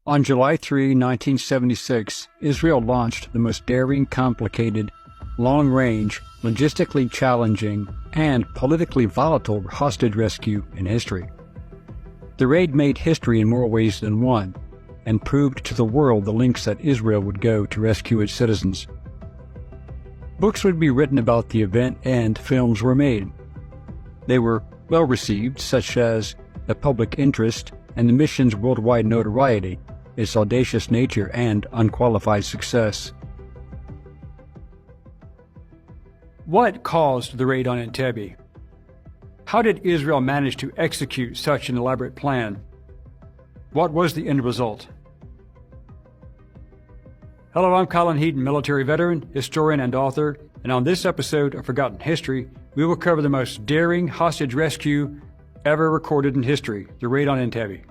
On July 3, 1976, Israel launched the most daring, complicated, long-range, logistically challenging, and politically volatile hostage rescue in history. The raid made history in more ways than one, and proved to the world the lengths that Israel would go to rescue its citizens. Books would be written about the event and films were made. They were well received, such as The Public Interest and the mission's worldwide notoriety, its audacious nature, and unqualified success. What caused the raid on Entebbe? How did Israel manage to execute such an elaborate plan? What was the end result? Hello, I'm Colin Heaton, military veteran, historian, and author, and on this episode of Forgotten History, we will cover the most daring hostage rescue ever recorded in history, the raid on Entebbe.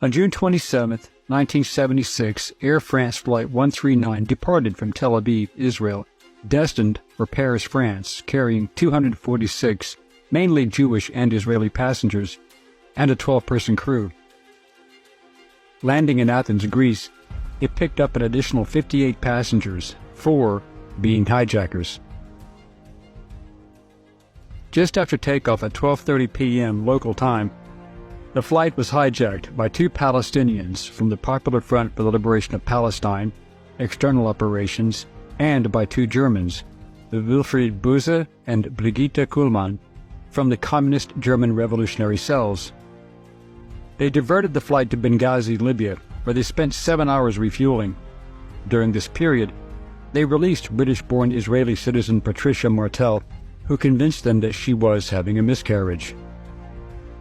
On June 27, 1976, Air France Flight 139 departed from Tel Aviv, Israel, destined for Paris, France, carrying 246, mainly Jewish and Israeli passengers, and a 12-person crew. Landing in Athens, Greece, it picked up an additional 58 passengers, 4 being hijackers. Just after takeoff at 12:30 p.m. local time, the flight was hijacked by 2 Palestinians from the Popular Front for the Liberation of Palestine, External Operations, and by 2 Germans, Wilfried Buse and Brigitte Kuhlmann, from the Communist German Revolutionary Cells. They diverted the flight to Benghazi, Libya, where they spent 7 hours refueling. During this period, they released British-born Israeli citizen Patricia Martel, who convinced them that she was having a miscarriage.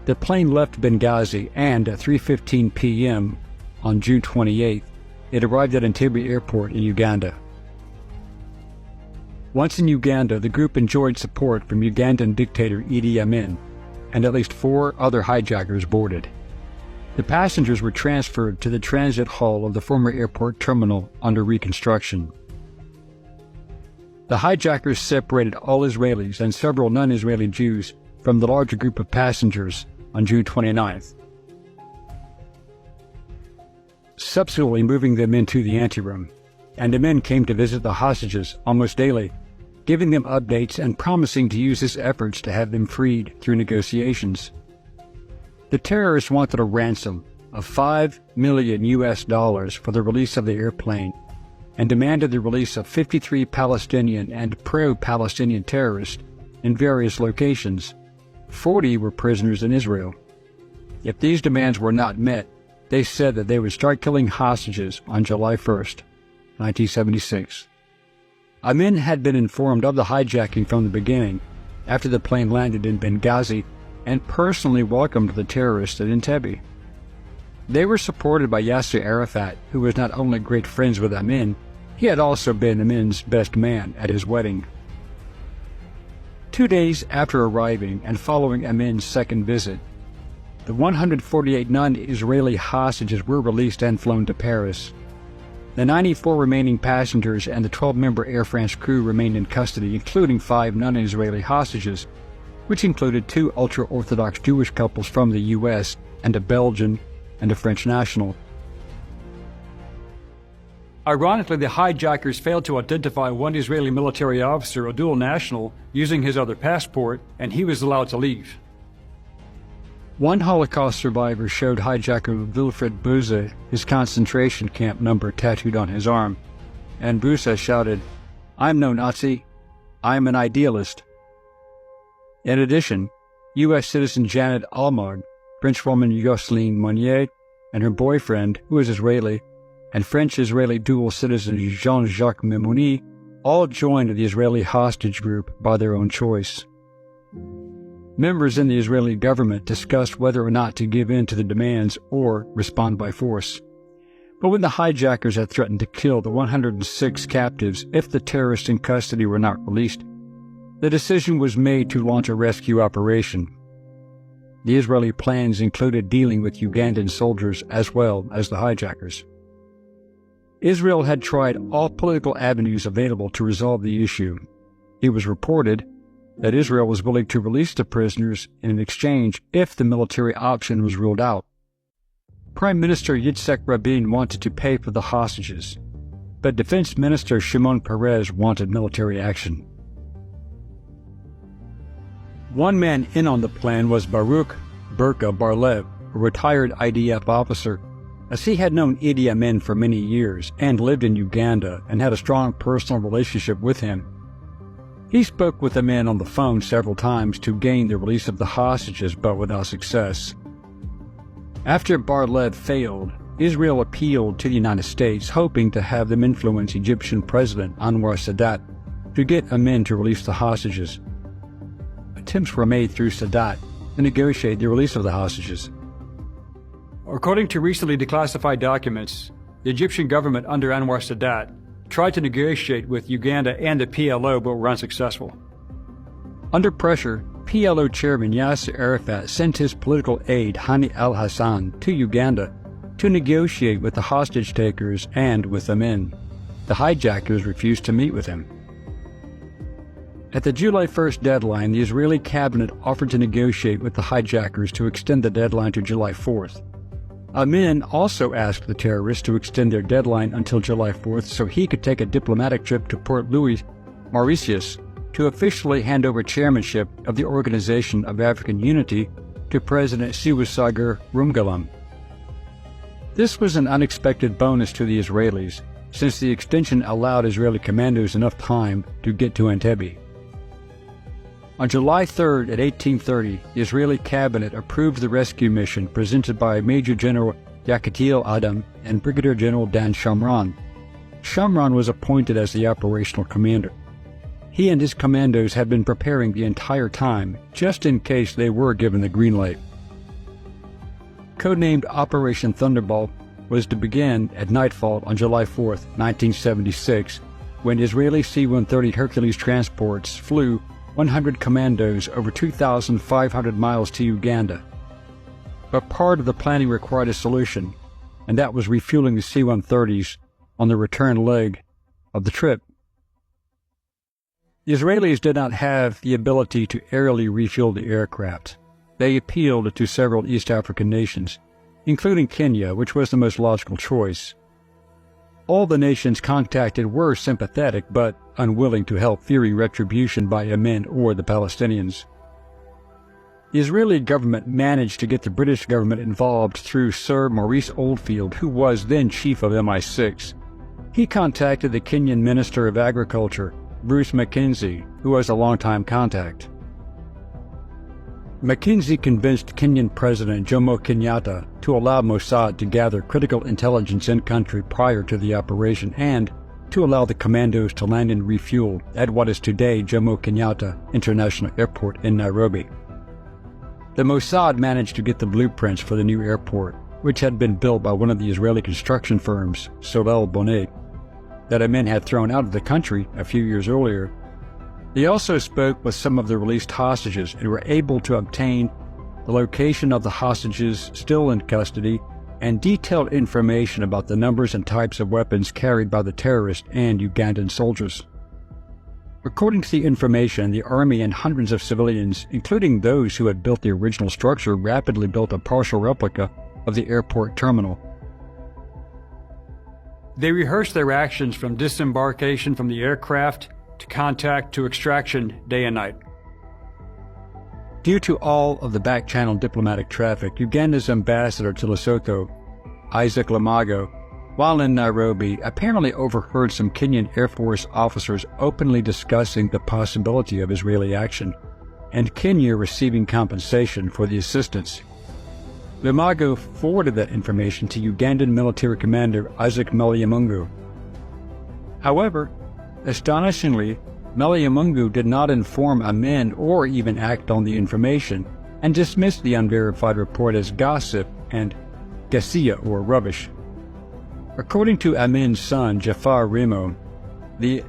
The plane left Benghazi, and at 3:15 p.m. on June 28th, it arrived at Entebbe Airport in Uganda. Once in Uganda, the group enjoyed support from Ugandan dictator Idi Amin, and at least 4 other hijackers boarded. The passengers were transferred to the transit hall of the former airport terminal under reconstruction. The hijackers separated all Israelis and several non-Israeli Jews from the larger group of passengers on June 29th, subsequently moving them into the anteroom, and the men came to visit the hostages almost daily, giving them updates and promising to use his efforts to have them freed through negotiations. The terrorists wanted a ransom of $5 million for the release of the airplane and demanded the release of 53 Palestinian and pro-Palestinian terrorists in various locations. 40 were prisoners in Israel. If these demands were not met, they said that they would start killing hostages on July 1st, 1976. Amin had been informed of the hijacking from the beginning, after the plane landed in Benghazi, and personally welcomed the terrorists at Entebbe. They were supported by Yasser Arafat, who was not only great friends with Amin, he had also been Amin's best man at his wedding. 2 days after arriving and following Amin's second visit, the 148 non-Israeli hostages were released and flown to Paris. The 94 remaining passengers and the 12-member Air France crew remained in custody, including 5 non-Israeli hostages, which included 2 ultra-Orthodox Jewish couples from the U.S. and a Belgian and a French national. Ironically, the hijackers failed to identify one Israeli military officer, a dual national, using his other passport, and he was allowed to leave. One Holocaust survivor showed hijacker Wilfried Buse his concentration camp number tattooed on his arm, and Buse shouted, "I'm no Nazi, I'm an idealist." In addition, U.S. citizen Janet Almag, Frenchwoman Jocelyne Monnier, and her boyfriend, who is Israeli, and French-Israeli dual citizen Jean-Jacques Memoni all joined the Israeli hostage group by their own choice. Members in the Israeli government discussed whether or not to give in to the demands or respond by force. But when the hijackers had threatened to kill the 106 captives if the terrorists in custody were not released, the decision was made to launch a rescue operation. the Israeli plans included dealing with Ugandan soldiers as well as the hijackers. Israel had tried all political avenues available to resolve the issue. It was reported that Israel was willing to release the prisoners in exchange if the military option was ruled out. Prime Minister Yitzhak Rabin wanted to pay for the hostages, but Defense Minister Shimon Peres wanted military action. One man in on the plan was Baruch Berka Bar-Lev, a retired IDF officer, as he had known Idi Amin for many years and lived in Uganda and had a strong personal relationship with him. He spoke with Amin on the phone several times to gain the release of the hostages, but without success. After Bar-Lev failed, Israel appealed to the United States, hoping to have them influence Egyptian President Anwar Sadat to get Amin to release the hostages. Attempts were made through Sadat to negotiate the release of the hostages. According to recently declassified documents, the Egyptian government under Anwar Sadat tried to negotiate with Uganda and the PLO but were unsuccessful. Under pressure, PLO chairman Yasser Arafat sent his political aide Hani al-Hassan to Uganda to negotiate with the hostage takers and with Amin. The hijackers refused to meet with him. At the July 1st deadline, the Israeli cabinet offered to negotiate with the hijackers to extend the deadline to July 4th. Amin also asked the terrorists to extend their deadline until July 4th so he could take a diplomatic trip to Port Louis, Mauritius, to officially hand over chairmanship of the Organization of African Unity to President Olusegun Obasanjo. This was an unexpected bonus to the Israelis, since the extension allowed Israeli commandos enough time to get to Entebbe. On July 3rd at 1830, the Israeli cabinet approved the rescue mission presented by Major General Yekutiel Adam and Brigadier General Dan Shamran. Shamran was appointed as the operational commander. He and his commandos had been preparing the entire time, just in case they were given the green light. Codenamed Operation Thunderbolt was to begin at nightfall on July 4th, 1976, when Israeli C-130 Hercules transports flew 100 commandos over 2,500 miles to Uganda. But part of the planning required a solution, and that was refueling the C-130s on the return leg of the trip. The Israelis did not have the ability to aerially refuel the aircraft. They appealed to several East African nations, including Kenya, which was the most logical choice. All the nations contacted were sympathetic but unwilling to help fearing retribution by Amin or the Palestinians. The Israeli government managed to get the British government involved through Sir Maurice Oldfield, who was then chief of MI6. He contacted the Kenyan Minister of Agriculture, Bruce Mackenzie, who was a longtime contact. Mackenzie convinced Kenyan President Jomo Kenyatta to allow Mossad to gather critical intelligence in country prior to the operation and to allow the commandos to land and refuel at what is today Jomo Kenyatta International Airport in Nairobi. The Mossad managed to get the blueprints for the new airport, which had been built by one of the Israeli construction firms, Solel Bonet, that Amin had thrown out of the country a few years earlier. They also spoke with some of the released hostages and were able to obtain the location of the hostages still in custody and detailed information about the numbers and types of weapons carried by the terrorists and Ugandan soldiers. According to the information, the army and hundreds of civilians, including those who had built the original structure, rapidly built a partial replica of the airport terminal. They rehearsed their actions from disembarkation from the aircraft to contact to extraction day and night. Due to all of the back-channel diplomatic traffic, Uganda's ambassador to Lesotho, Isaac Lamago, while in Nairobi, apparently overheard some Kenyan Air Force officers openly discussing the possibility of Israeli action, and Kenya receiving compensation for the assistance. Lamago forwarded that information to Ugandan military commander Isaac Meliamungu. However, astonishingly, Meliamungu did not inform Amin or even act on the information and dismissed the unverified report as gossip and ghasia or rubbish. According to Amin's son, Jafar Remo, the